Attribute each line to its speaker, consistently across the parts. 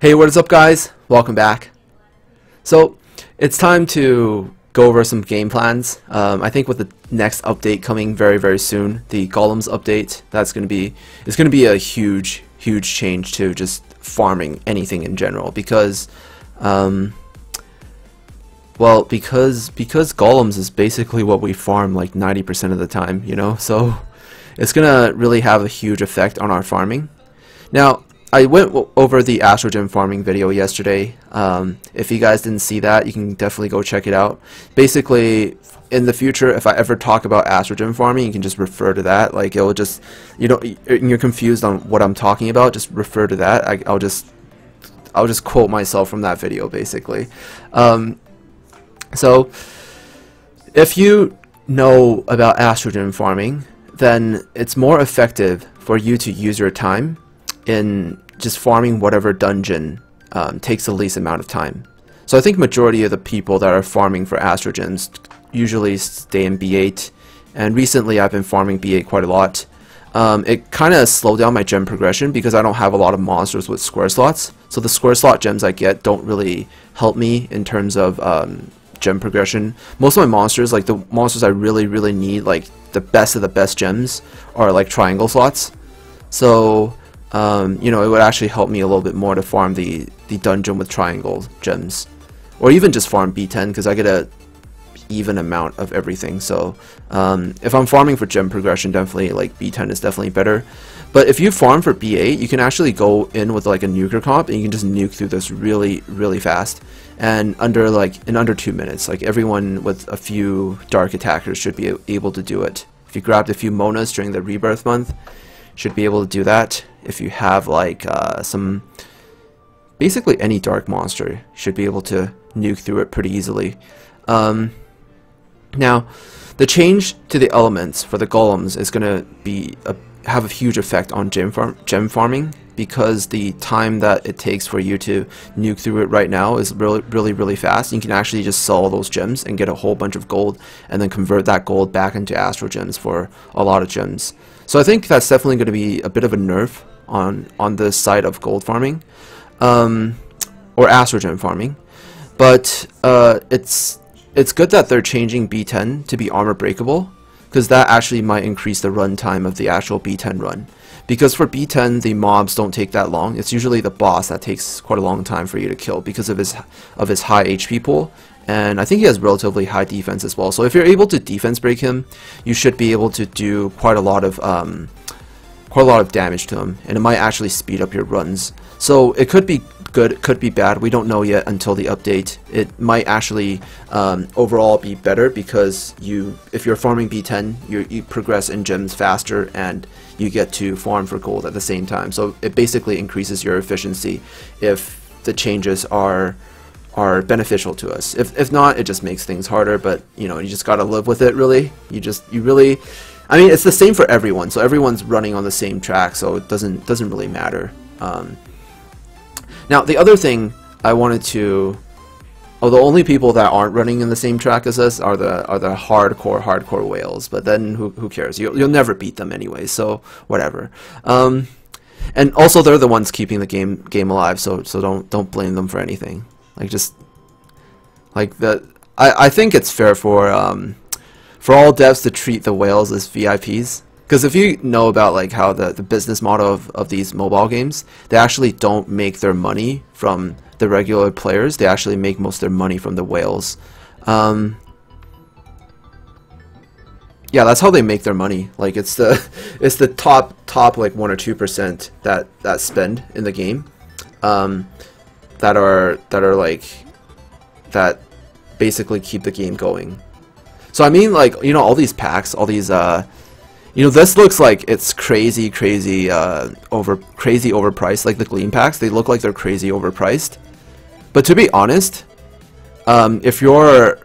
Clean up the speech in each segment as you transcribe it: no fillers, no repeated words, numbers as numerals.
Speaker 1: Hey, what is up guys? Welcome back. So it's time to go over some game plans. I think with the next update coming very soon, the Golems update, it's going to be a huge change to just farming anything in general because because Golems is basically what we farm like 90% of the time, you know, so it's gonna really have a huge effect on our farming. Now I went over the Astro Gem farming video yesterday. If you guys didn't see that, you can definitely go check it out. Basically, in the future, if I ever talk about Astro Gem farming, you can just refer to that. Like, it'll just, you're confused on what I'm talking about, just refer to that. I'll just quote myself from that video, basically. So, if you know about Astro Gem farming, then it's more effective for you to use your time in just farming whatever dungeon takes the least amount of time. So I think majority of the people that are farming for Astro Gems usually stay in B8, and recently I've been farming B8 quite a lot. It kind of slowed down my gem progression because I don't have a lot of monsters with square slots, so the square slot gems I get don't really help me in terms of gem progression. Most of my monsters, like the monsters I really need, like the best of the best gems, are like triangle slots. So it would actually help me a little bit more to farm the dungeon with triangle gems, or even just farm B10 because I get a even amount of everything. So if I'm farming for gem progression, definitely like B10 is definitely better. But if you farm for B8, you can actually go in with like a nuker comp and you can just nuke through this really fast, and in under 2 minutes. Like, everyone with a few dark attackers should be able to do it. If you grabbed a few monas during the rebirth month, should be able to do that. If you have like basically any dark monster, should be able to nuke through it pretty easily. Now, the change to the elements for the golems is going to have a huge effect on gem farming, because the time that it takes for you to nuke through it right now is really fast. You can actually just sell those gems and get a whole bunch of gold, and then convert that gold back into Astro Gems for a lot of gems. So I think that's definitely going to be a bit of a nerf on the side of gold farming, or Astro Gem farming. But it's good that they're changing B10 to be armor breakable, because that actually might increase the run time of the actual B10 run. Because for B10, the mobs don't take that long. It's usually the boss that takes quite a long time for you to kill because of his high HP pool. And I think he has relatively high defense as well. So if you're able to defense break him, you should be able to do quite a lot of damage to him, and it might actually speed up your runs. So it could be good, it could be bad. We don't know yet until the update. It might actually overall be better, because if you're farming B10, you progress in gems faster and you get to farm for gold at the same time. So it basically increases your efficiency if the changes are beneficial to us. If not, it just makes things harder, but you just gotta live with it, really. I mean, it's the same for everyone, so everyone's running on the same track, so it doesn't really matter. Now, the other thing I wanted to, the only people that aren't running in the same track as us are the hardcore whales, but then who cares? You'll never beat them anyway, so whatever. And also, they're the ones keeping the game alive, so don't blame them for anything. I think it's fair for all devs to treat the whales as VIPs, because if you know about like how the business model of these mobile games, they actually don't make their money from the regular players. They actually make most of their money from the whales. Yeah, that's how they make their money. Like, it's the top like 1 or 2% that spend in the game, that basically keep the game going. So I mean, like, all these packs, all these this looks like it's crazy overpriced. Like the Gleam packs, they look like they're crazy overpriced. But to be honest, if you're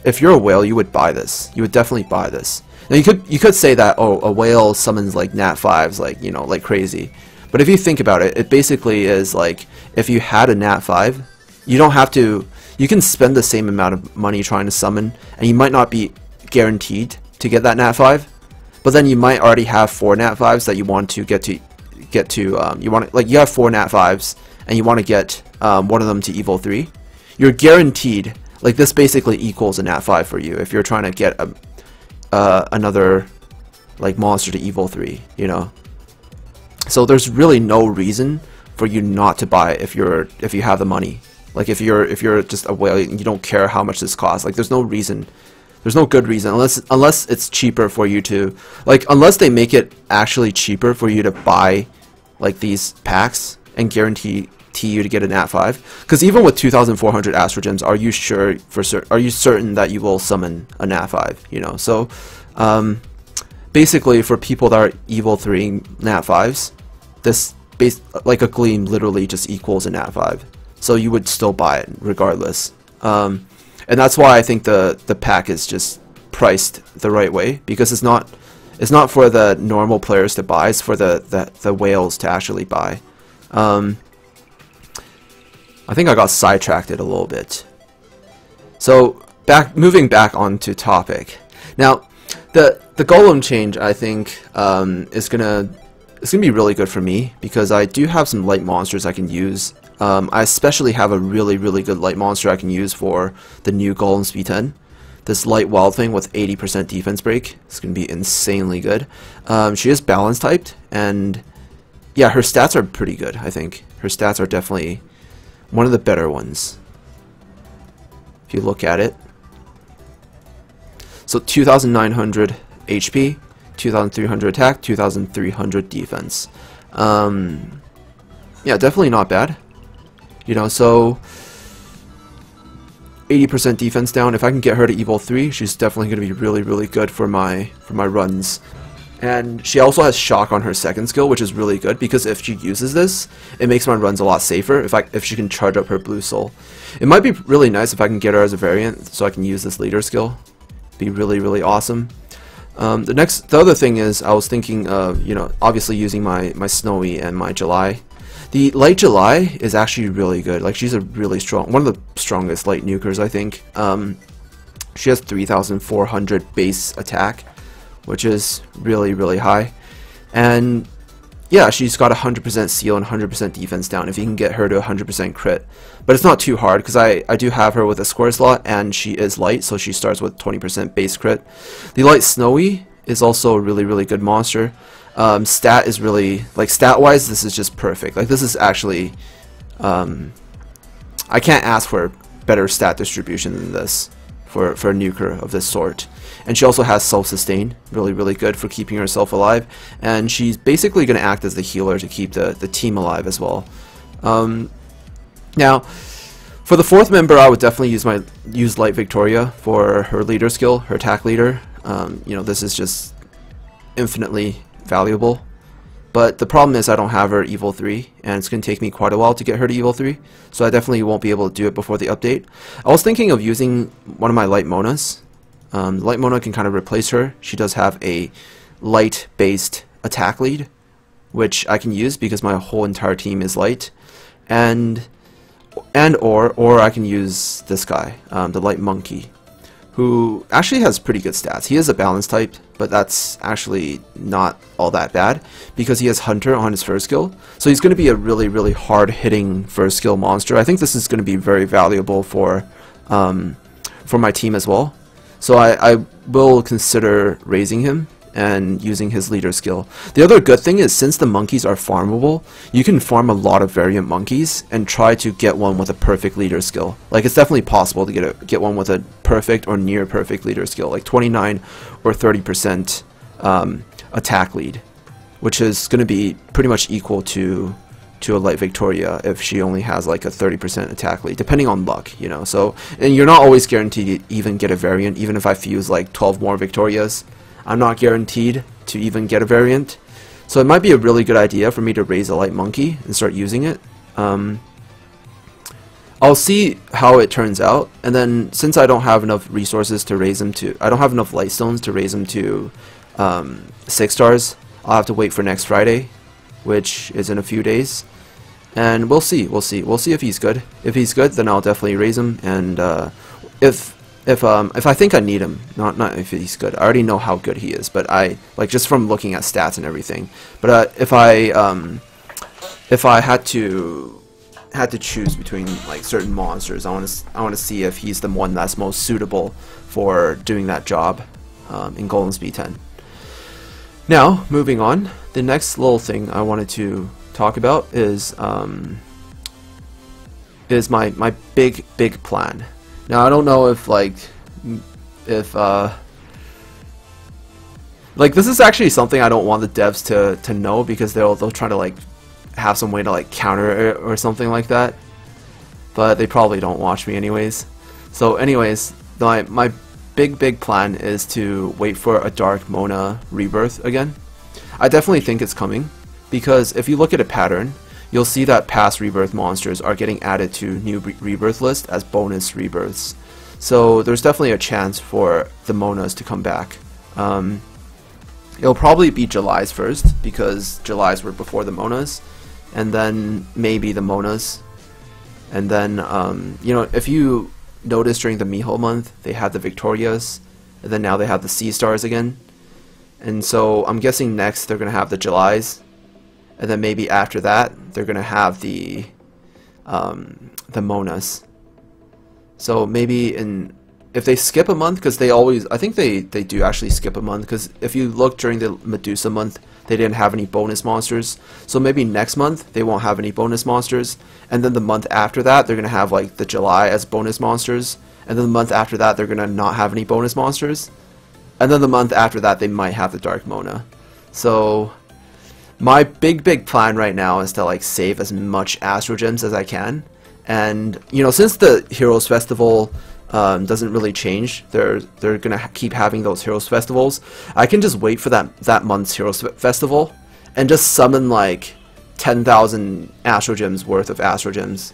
Speaker 1: a whale, you would buy this. You would definitely buy this. Now you could say that, oh, a whale summons like Nat 5s like crazy. But if you think about it, it basically is like, if you had a Nat 5, you don't have to. You can spend the same amount of money trying to summon, and you might not be guaranteed to get that Nat 5, but then you might already have 4 Nat 5s that you want to get to. You have 4 Nat 5s, and you want to get one of them to Evo 3, you're guaranteed, like this basically equals a Nat 5 for you if you're trying to get another like monster to Evo 3, you know. So there's really no reason for you not to buy it if you have the money. Like if you're just a whale and you don't care how much this costs, like there's no reason, there's no good reason unless it's cheaper for you to, like, unless they make it actually cheaper for you to buy like these packs and guarantee you to get an Nat 5. Because even with 2,400 Astro Gems, are you certain that you will summon a Nat 5? You know, so basically for people that are Evo 3 Nat 5s, this like a Gleam literally just equals a Nat 5. So you would still buy it regardless. And that's why I think the pack is just priced the right way, because it's not for the normal players to buy, it's for the whales to actually buy. I think I got sidetracked a little bit. So moving back onto topic. Now the golem change, I think is gonna be really good for me, because I do have some light monsters I can use. I especially have a really good light monster I can use for the new Golem Speed 10. This light wild thing with 80% defense break. It's going to be insanely good. She is balance typed, and yeah, her stats are pretty good, I think. Her stats are definitely one of the better ones, if you look at it. So 2,900 HP, 2,300 attack, 2,300 defense. Yeah, definitely not bad. You know, so 80% defense down. If I can get her to Evo 3, she's definitely going to be really good for my runs. And she also has shock on her second skill, which is really good, because if she uses this, it makes my runs a lot safer if she can charge up her blue soul. It might be really nice if I can get her as a variant, so I can use this leader skill. Be really awesome. The other thing is, I was thinking of, you know, obviously using my Snowy and my July. The light July is actually really good. Like, she's a really strong, one of the strongest light nukers, I think. She has 3,400 base attack, which is really high. And yeah, she's got 100% seal and 100% defense down if you can get her to 100% crit. But it's not too hard, because I do have her with a square slot, and she is light, so she starts with 20% base crit. The light Snowy is also a really good monster. Stat is really, like, stat wise, this is just perfect. Like, this is actually I can't ask for better stat distribution than this for a nuker of this sort. And she also has self-sustain, really good for keeping herself alive, and she's basically going to act as the healer to keep the team alive as well. Now, for the fourth member, I would definitely use Light Victoria for her leader skill, her attack leader. You know, this is just infinitely valuable. But the problem is I don't have her Evo 3, and it's going to take me quite a while to get her to Evo 3, so I definitely won't be able to do it before the update. I was thinking of using one of my Light Monas. Light Mona can kind of replace her. She does have a light-based attack lead, which I can use because my whole entire team is light. Or I can use this guy, the Light Monkey, who actually has pretty good stats. He is a balance type, but that's actually not all that bad because he has Hunter on his first skill. So he's going to be a really hard-hitting first skill monster. I think this is going to be very valuable for my team as well. So I will consider raising him and using his leader skill. The other good thing is, since the monkeys are farmable, you can farm a lot of variant monkeys and try to get one with a perfect leader skill. Like, it's definitely possible to get one with a perfect or near perfect leader skill, like 29 or 30% attack lead, which is going to be pretty much equal to a Light Victoria if she only has like a 30% attack lead, depending on luck, you know. So, and you're not always guaranteed to even get a variant. Even if I fuse like 12 more Victorias, I'm not guaranteed to even get a variant. So it might be a really good idea for me to raise a Light Monkey and start using it. I'll see how it turns out, and then since I don't have enough resources to raise him to, I don't have enough light stones to raise him to 6 stars, I'll have to wait for next Friday, which is in a few days, and we'll see if he's good. If he's good, then I'll definitely raise him, and if I think I need him, not if he's good. I already know how good he is, but I like just from looking at stats and everything. But if I had to had to choose between like certain monsters. I want to see if he's the one that's most suitable for doing that job in Golem's B10. Now, moving on, the next little thing I wanted to talk about is my big plan. Now, I don't know if like this is actually something I don't want the devs to know, because they'll try to like have some way to like counter it or something like that, but they probably don't watch me anyways. So anyways, my big plan is to wait for a Dark Mona rebirth again. I definitely think it's coming, because if you look at a pattern, you'll see that past rebirth monsters are getting added to new rebirth list as bonus rebirths. So there's definitely a chance for the Monas to come back. It'll probably be July's first, because July's were before the Monas, and then maybe the Monas, and then you know, if you notice during the Miho month they had the Victorias, and then now they have the Sea Stars again, and so I'm guessing next they're gonna have the Julys, and then maybe after that they're gonna have the Monas. So maybe if they skip a month, because they always, I think they do actually skip a month, because if you look during the Medusa month, they didn't have any bonus monsters. So maybe next month they won't have any bonus monsters, and then the month after that they're gonna have like the July as bonus monsters, and then the month after that they're gonna not have any bonus monsters, and then the month after that they might have the Dark Mona. So my big plan right now is to like save as much Astro Gems as I can, and you know, since the Heroes Festival doesn't really change, they're gonna keep having those Heroes Festivals, I can just wait for that month's Heroes Festival and just summon like 10,000 Astro Gems worth of Astro Gems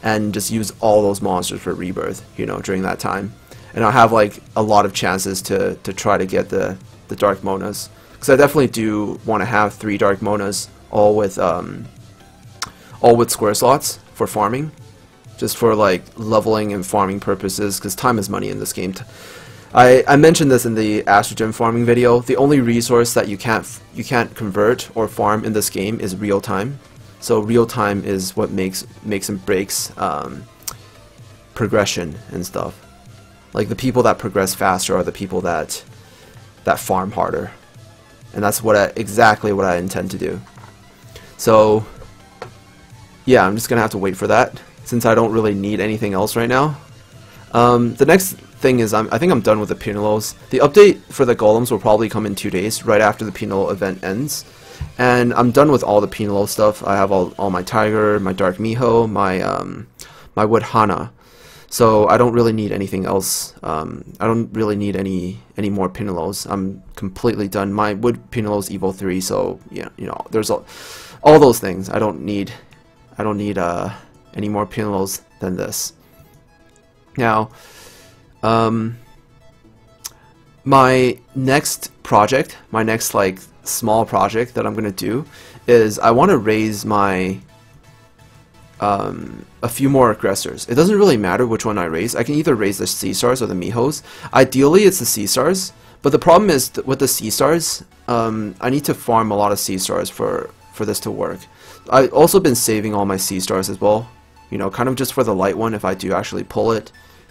Speaker 1: and just use all those monsters for rebirth, you know, during that time, and I'll have like a lot of chances to try to get the Dark Monas, because I definitely do want to have 3 Dark Monas, all with square slots for farming, just for like leveling and farming purposes, because time is money in this game. I mentioned this in the Astro Gem farming video. The only resource that you can't convert or farm in this game is real time. So real time is what makes and breaks progression and stuff. Like the people that progress faster are the people that farm harder, and that's exactly what I intend to do. So yeah, I'm just gonna have to wait for that, since I don't really need anything else right now. The next thing is I think I'm done with the Pinalos. The update for the Golems will probably come in 2 days, right after the Pinalo event ends. And I'm done with all the Pinalo stuff. I have all my Tiger, my Dark Miho, my Wood Hana. So I don't really need anything else. I don't really need any more Pinalos. I'm completely done. My Wood Pinalo's Evo 3, so yeah, you know, there's all those things. I don't need any more Pinalos than this. Now, my next project, my next like small project that I'm gonna do is I want to raise my a few more aggressors. It doesn't really matter which one I raise. I can either raise the Sea Stars or the Mihos. Ideally, it's the Sea Stars, but the problem is with the Sea Stars, I need to farm a lot of Sea Stars for this to work. I've also been saving all my Sea Stars as well, you know, kind of just for the light one if I do actually pull it,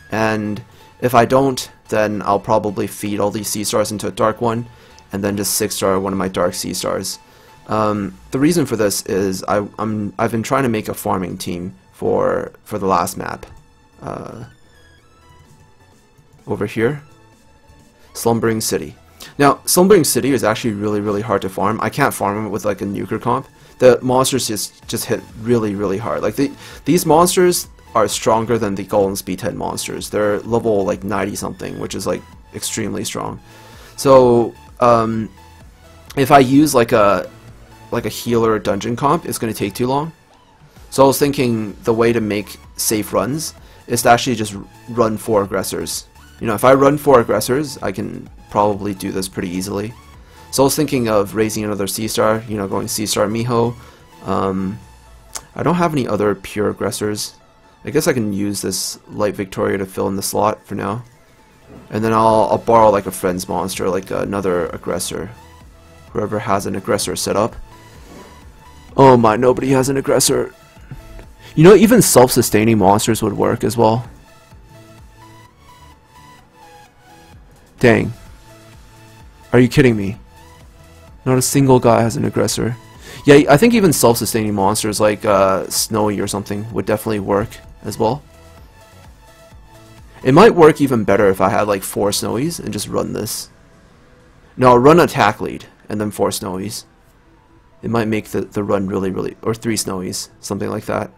Speaker 1: and if I don't, then I'll probably feed all these Sea Stars into a dark one, and then just 6-star one of my dark Sea Stars. The reason for this is I've been trying to make a farming team for the last map. Over here, Slumbering City. Now, Slumbering City is actually really hard to farm. I can't farm it with like a nuker comp. The monsters just hit really hard. Like these monsters are stronger than the Golem's B10 monsters. They're level like 90 something, which is like extremely strong. So if I use like a healer or dungeon comp, it's going to take too long. So I was thinking the way to make safe runs is to actually just run 4 aggressors. You know, if I run 4 aggressors, I can probably do this pretty easily. So I was thinking of raising another Sea Star, you know, going Sea Star Miho. I don't have any other pure aggressors. I guess I can use this Light Victoria to fill in the slot for now. And then I'll borrow like a friend's monster, like another aggressor. Whoever has an aggressor set up. Oh my, nobody has an aggressor. You know, even self-sustaining monsters would work as well. Dang. Are you kidding me? Not a single guy has an aggressor. Yeah, I think even self-sustaining monsters like Snowy or something would definitely work as well. It might work even better if I had like 4 Snowies and just run this. No, I'll run attack lead and then 4 Snowies. It might make the run really, or 3 Snowies, something like that.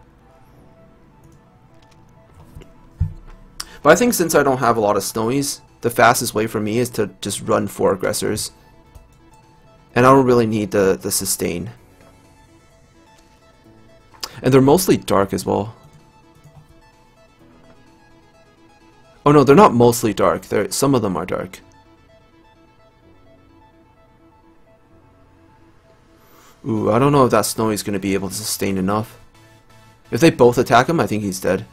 Speaker 1: But I think since I don't have a lot of Snowies, the fastest way for me is to just run 4 aggressors. And I don't really need the sustain. And they're mostly dark as well. Oh no, they're not mostly dark. Some of them are dark. Ooh, I don't know if that Snowy's going to be able to sustain enough. If they both attack him, I think he's dead.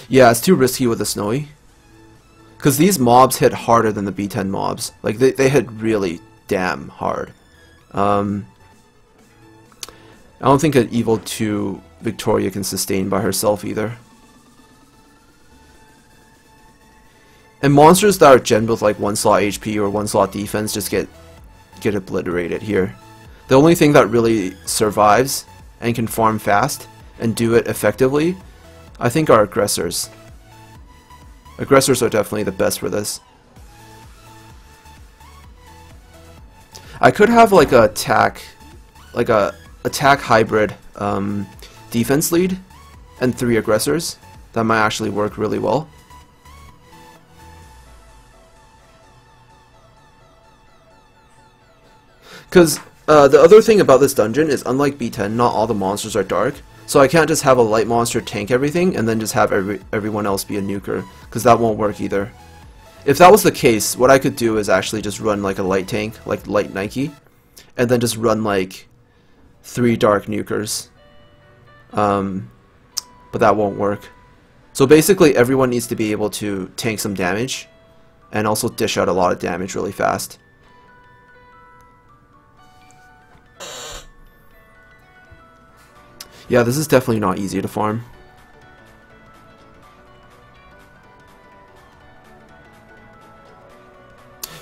Speaker 1: Yeah, it's too risky with the Snowy. Because these mobs hit harder than the B10 mobs. Like, they hit really damn hard. I don't think an Evil 2 Victoria can sustain by herself either. And monsters that are gemmed with like 1 slot HP or 1 slot defense just get obliterated here. The only thing that really survives and can farm fast and do it effectively, I think, are aggressors. Aggressors are definitely the best for this. I could have like a attack hybrid defense lead and 3 aggressors. That might actually work really well. Because the other thing about this dungeon is, unlike B10, not all the monsters are dark. So I can't just have a light monster tank everything and then just have everyone else be a nuker, because that won't work either. If that was the case, what I could do is actually just run like a light tank, like light Nike, and then just run like 3 dark nukers. But that won't work. So basically everyone needs to be able to tank some damage and also dish out a lot of damage really fast. Yeah, this is definitely not easy to farm.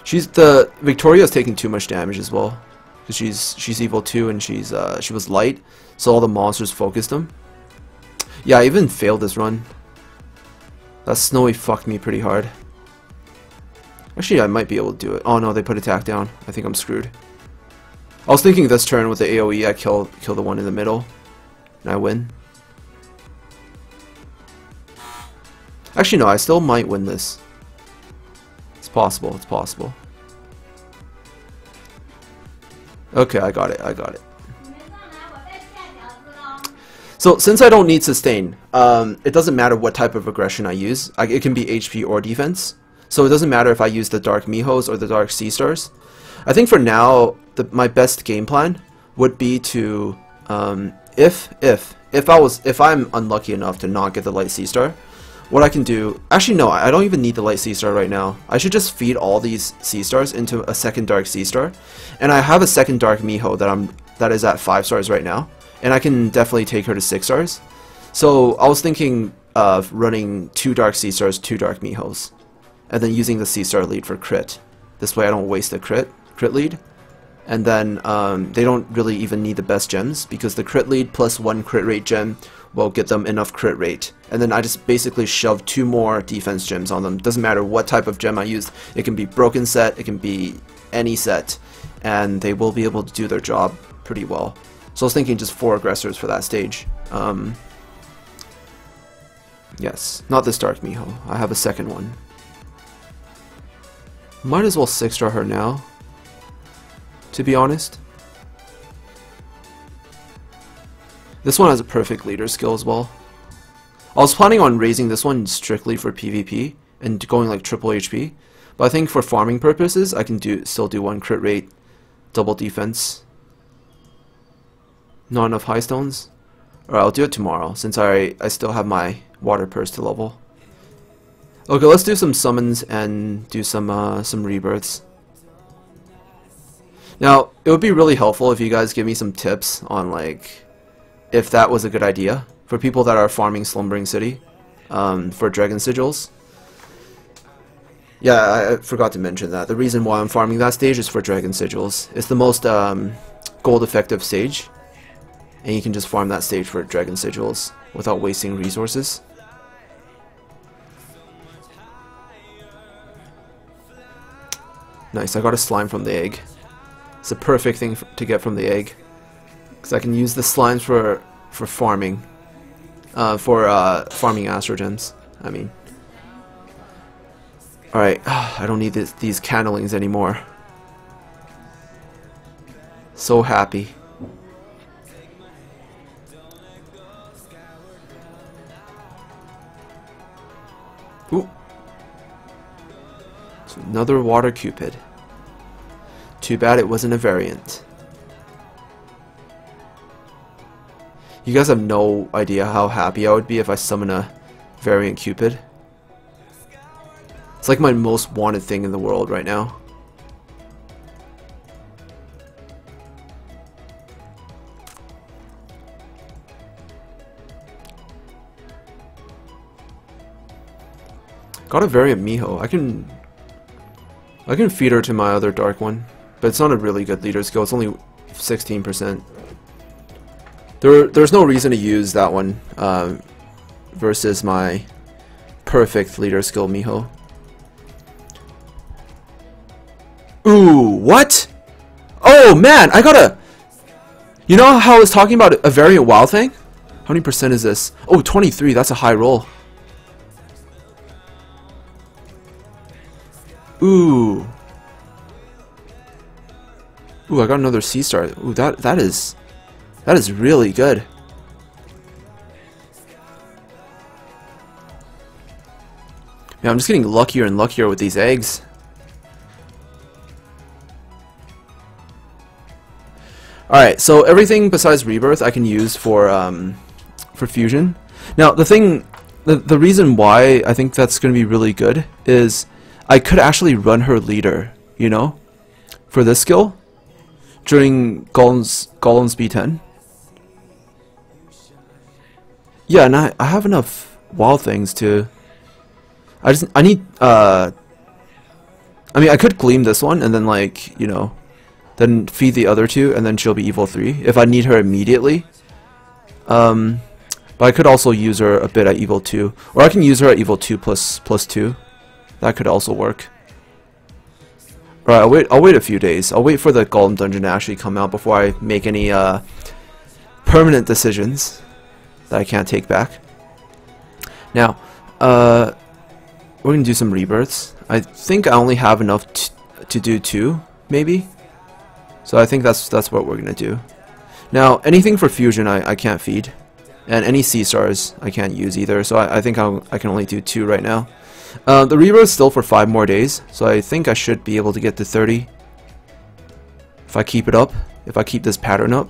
Speaker 1: Victoria's taking too much damage as well, because she's Evil 2 and she was light, so all the monsters focused them. Yeah, I even failed this run. That Snowy fucked me pretty hard. Actually, I might be able to do it. Oh no, they put attack down. I think I'm screwed. I was thinking this turn with the AoE, I kill the one in the middle. And I win. Actually, no, I still might win this. It's possible, it's possible. Okay, I got it. So, since I don't need sustain, it doesn't matter what type of aggression I use. It can be HP or defense. So it doesn't matter if I use the Dark Mihos or the Dark Sea Stars. I think for now, my best game plan would be to... if I'm unlucky enough to not get the Light Sea Star, what I can do... Actually, no, I don't even need the Light Sea Star right now. I should just feed all these Sea Stars into a second Dark Sea Star. And I have a second Dark Miho that is at 5 stars right now. And I can definitely take her to 6 stars. So I was thinking of running 2 Dark Sea Stars, 2 Dark Mihos. And then using the Sea Star lead for crit. This way I don't waste the crit lead. And then they don't really even need the best gems, because the crit lead plus 1 crit rate gem will get them enough crit rate. And then I just basically shove 2 more defense gems on them. Doesn't matter what type of gem I use. It can be broken set, it can be any set, and they will be able to do their job pretty well. So I was thinking just 4 aggressors for that stage. Yes, not this Dark Miho. I have a second one. Might as well 6-star her now, to be honest. This one has a perfect leader skill as well. I was planning on raising this one strictly for PvP and going like triple HP, but I think for farming purposes I can still do 1 crit rate, double defense. Not enough high stones? Alright, I'll do it tomorrow since I still have my water purse to level. Okay, let's do some summons and do some rebirths. Now, it would be really helpful if you guys give me some tips on like if that was a good idea for people that are farming Slumbering City for Dragon Sigils. Yeah, I forgot to mention that. The reason why I'm farming that stage is for Dragon Sigils. It's the most gold effective stage, and you can just farm that stage for Dragon Sigils without wasting resources. Nice, I got a slime from the egg. It's a perfect thing to get from the egg, because I can use the slimes for farming, farming Astro Gems. I mean, all right, I don't need these candlings anymore. So happy. Ooh. So another water cupid. Too bad it wasn't a variant. You guys have no idea how happy I would be if I summon a variant cupid. It's like my most wanted thing in the world right now. Got a variant Miho. I can feed her to my other dark one, but it's not a really good leader skill. It's only 16%. There's no reason to use that one versus my perfect leader skill Miho. Ooh, what? Oh man, I got a... You know how I was talking about a variant wild thing? How many percent is this? Oh, 23, that's a high roll. Ooh. Ooh, I got another C star. Ooh, that is really good. Man, I'm just getting luckier and luckier with these eggs. Alright, so everything besides Rebirth I can use for fusion. Now the reason why I think that's going to be really good is I could actually run her leader, you know, for this skill during Golem's B10. Yeah, and I have enough wild things to... I need, I mean, I could gleam this one and then, like, you know, then feed the other two and then she'll be Evo 3 if I need her immediately. But I could also use her a bit at Evo 2. Or I can use her at Evo 2 plus 2. That could also work. Alright, I'll wait a few days. I'll wait for the Golem Dungeon to actually come out before I make any permanent decisions that I can't take back. Now, we're gonna do some rebirths. I think I only have enough to do 2, maybe. So I think that's what we're gonna do. Now, anything for fusion I can't feed, and any C stars I can't use either. So I think I can only do 2 right now. The rebirth is still for 5 more days, so I think I should be able to get to 30 if I keep it up. If I keep this pattern up.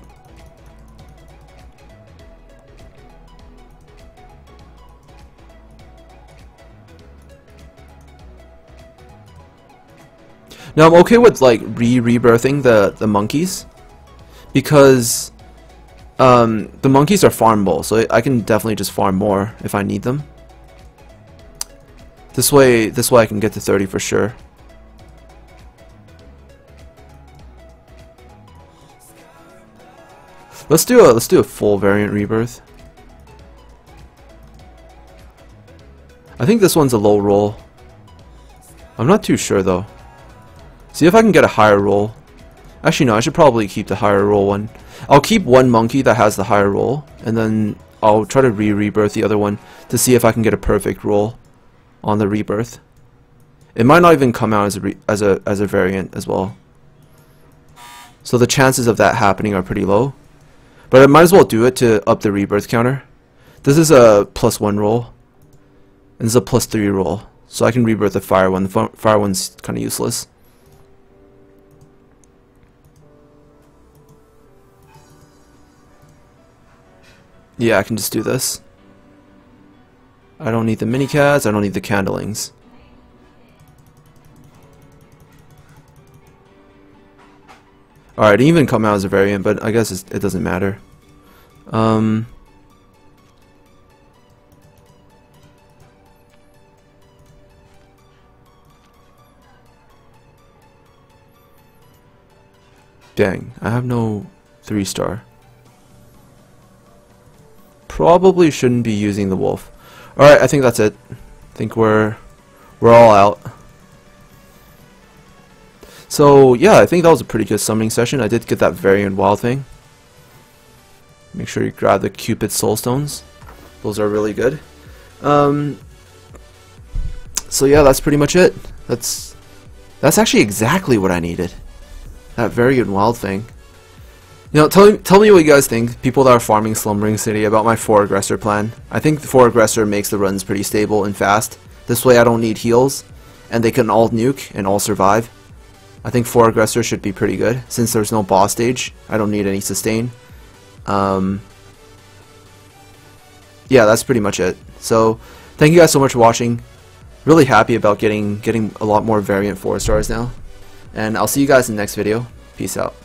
Speaker 1: Now I'm okay with like rebirthing the monkeys because the monkeys are farmable, so I can definitely just farm more if I need them. This way I can get to 30 for sure. Let's do a full variant rebirth. I think this one's a low roll. I'm not too sure though. See if I can get a higher roll. Actually no, I should probably keep the higher roll one. I'll keep one monkey that has the higher roll, and then I'll try to rebirth the other one to see if I can get a perfect roll on the rebirth. It might not even come out as a variant as well. So the chances of that happening are pretty low. But I might as well do it to up the rebirth counter. This is a +1 roll. And this is a +3 roll. So I can rebirth the fire one. The fire one's kind of useless. Yeah, I can just do this. I don't need the mini-cads, I don't need the candlings. Alright, it even come out as a variant, but I guess it doesn't matter. Dang, I have no 3-star. Probably shouldn't be using the wolf. Alright, I think that's it. I think we're all out. So yeah, I think that was a pretty good summoning session. I did get that variant wild thing. Make sure you grab the Cupid Soulstones. Those are really good. So yeah, that's pretty much it. That's actually exactly what I needed. That variant wild thing. You know, tell me what you guys think, people that are farming Slumbering City, about my 4 aggressor plan. I think the 4 aggressor makes the runs pretty stable and fast. This way I don't need heals, and they can all nuke and all survive. I think 4 aggressor should be pretty good. Since there's no boss stage, I don't need any sustain. Yeah, that's pretty much it. So, thank you guys so much for watching. Really happy about getting a lot more variant 4 stars now. And I'll see you guys in the next video. Peace out.